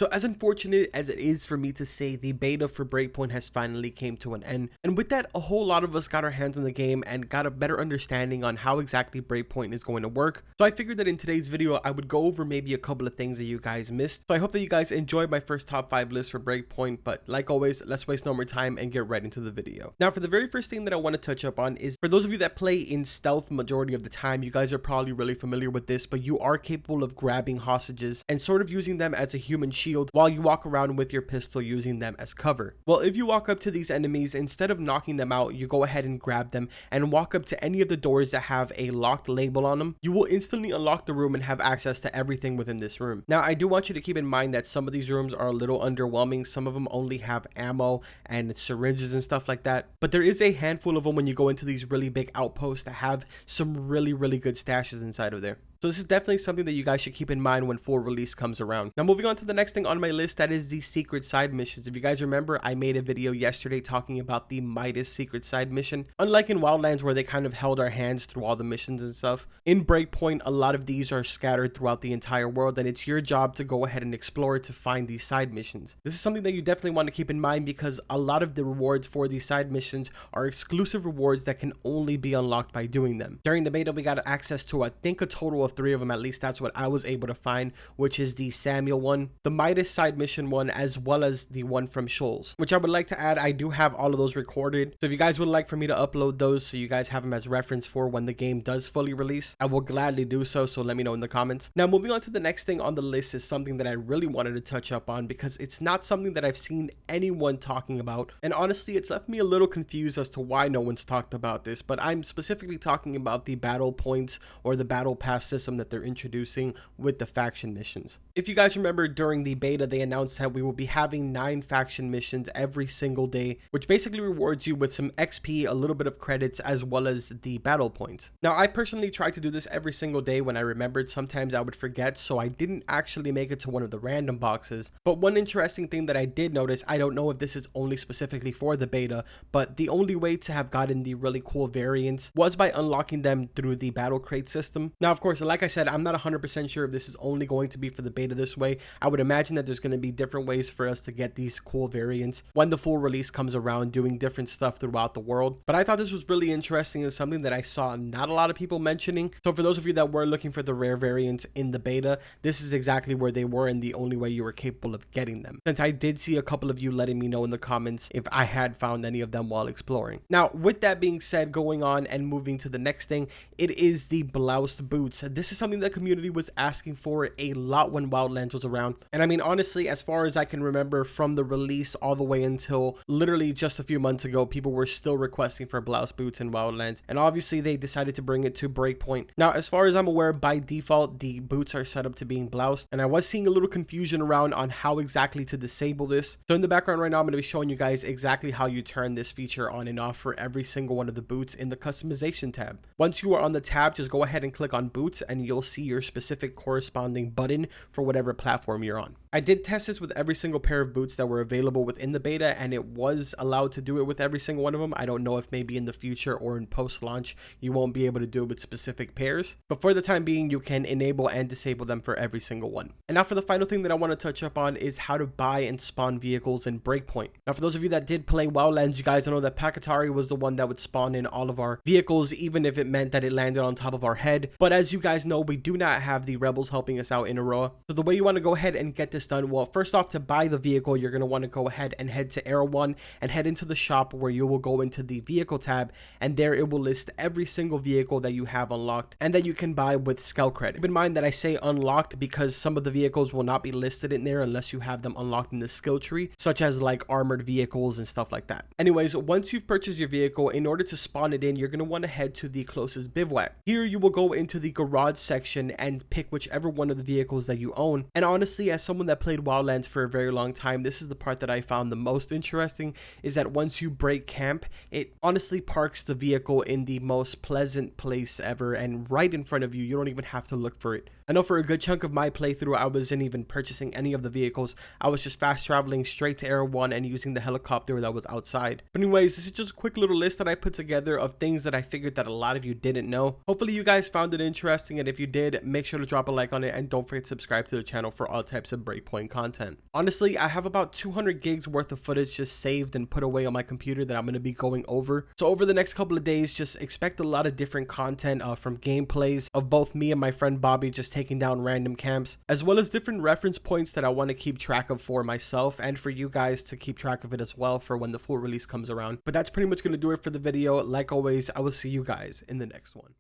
So as unfortunate as it is for me to say, the beta for Breakpoint has finally came to an end. And with that, a whole lot of us got our hands on the game and got a better understanding on how exactly Breakpoint is going to work. So I figured that in today's video, I would go over maybe a couple of things that you guys missed. So I hope that you guys enjoyed my first top 5 list for Breakpoint, but like always, let's waste no more time and get right into the video. Now for the very first thing that I want to touch up on is, for those of you that play in stealth majority of the time, you guys are probably really familiar with this, but you are capable of grabbing hostages and sort of using them as a human shield while you walk around with your pistol using them as cover. Well, if you walk up to these enemies, instead of knocking them out, you go ahead and grab them and walk up to any of the doors that have a locked label on them. You will instantly unlock the room and have access to everything within this room. Now, I do want you to keep in mind that some of these rooms are a little underwhelming. Some of them only have ammo and syringes and stuff like that, but there is a handful of them when you go into these really big outposts that have some really good stashes inside of there. So this is definitely something that you guys should keep in mind when full release comes around. Now moving on to the next thing on my list, that is the secret side missions. If you guys remember, I made a video yesterday talking about the Meister secret side mission. Unlike in Wildlands where they kind of held our hands through all the missions and stuff, in Breakpoint a lot of these are scattered throughout the entire world, and it's your job to go ahead and explore to find these side missions. This is something that you definitely want to keep in mind because a lot of the rewards for these side missions are exclusive rewards that can only be unlocked by doing them. During the beta we got access to I think a total of 3 of them, at least that's what I was able to find, which is the Samuel one, the Meister side mission one, as well as the one from Shoals, which I would like to add, I do have all of those recorded. So if you guys would like for me to upload those so you guys have them as reference for when the game does fully release, I will gladly do so, so let me know in the comments. Now moving on to the next thing on the list is something that I really wanted to touch up on because it's not something that I've seen anyone talking about, and honestly it's left me a little confused as to why no one's talked about this, but I'm specifically talking about the battle points or the battle pass system that they're introducing with the faction missions. If you guys remember, during the beta they announced that we will be having 9 faction missions every single day, which basically rewards you with some XP, a little bit of credits, as well as the battle points. Now I personally tried to do this every single day when I remembered. Sometimes I would forget, so I didn't actually make it to one of the random boxes. But one interesting thing that I did notice, I don't know if this is only specifically for the beta, but the only way to have gotten the really cool variants was by unlocking them through the battle crate system. Now of course, like I said, I'm not 100% sure if this is only going to be for the beta this way. I would imagine that there's going to be different ways for us to get these cool variants when the full release comes around, doing different stuff throughout the world. But I thought this was really interesting and something that I saw not a lot of people mentioning. So for those of you that were looking for the rare variants in the beta, this is exactly where they were and the only way you were capable of getting them, since I did see a couple of you letting me know in the comments if I had found any of them while exploring. Now with that being said, going on and moving to the next thing, it is the Blouse boots. This is something the community was asking for a lot when Wildlands was around, and I mean honestly, as far as I can remember from the release all the way until literally just a few months ago, people were still requesting for Blouse boots in Wildlands, and obviously they decided to bring it to Breakpoint. Now as far as I'm aware, by default the boots are set up to being bloused, and I was seeing a little confusion around on how exactly to disable this. So in the background right now I'm going to be showing you guys exactly how you turn this feature on and off for every single one of the boots in the customization tab. Once you are on the tab, just go ahead and click on boots and you'll see your specific corresponding button for whatever platform you're on. I did test this with every single pair of boots that were available within the beta, and it was allowed to do it with every single one of them. I don't know if maybe in the future or in post-launch you won't be able to do it with specific pairs, but for the time being you can enable and disable them for every single one. And now for the final thing that I want to touch up on is how to buy and spawn vehicles in Breakpoint. Now for those of you that did play Wildlands, you guys know that Pakatari was the one that would spawn in all of our vehicles, even if it meant that it landed on top of our head. But as you guys know, we do not have the rebels helping us out in Aroa. So the way you want to go ahead and get this done, well, first off, to buy the vehicle, you're going to want to go ahead and head to Arrow 1 and head into the shop, where you will go into the vehicle tab, and there it will list every single vehicle that you have unlocked and that you can buy with Scout credit. Keep in mind that I say unlocked because some of the vehicles will not be listed in there unless you have them unlocked in the skill tree, such as like armored vehicles and stuff like that. Anyways, once you've purchased your vehicle, in order to spawn it in, you're going to want to head to the closest bivouac. Here you will go into the garage section and pick whichever one of the vehicles that you own. And honestly, as someone that played Wildlands for a very long time, this is the part that I found the most interesting, is that once you break camp, it honestly parks the vehicle in the most pleasant place ever and right in front of you. You don't even have to look for it. I know for a good chunk of my playthrough, I wasn't even purchasing any of the vehicles. I was just fast traveling straight to Area 1 and using the helicopter that was outside. But anyways, this is just a quick little list that I put together of things that I figured that a lot of you didn't know. Hopefully you guys found it interesting, and if you did, make sure to drop a like on it, and don't forget to subscribe to the channel for all types of Breakpoint content. Honestly, I have about 200 gigs worth of footage just saved and put away on my computer that I'm going to be going over. So over the next couple of days, just expect a lot of different content from gameplays of both me and my friend Bobby just taking down random camps, as well as different reference points that I want to keep track of for myself and for you guys to keep track of it as well for when the full release comes around. But that's pretty much going to do it for the video. Like always, I will see you guys in the next one.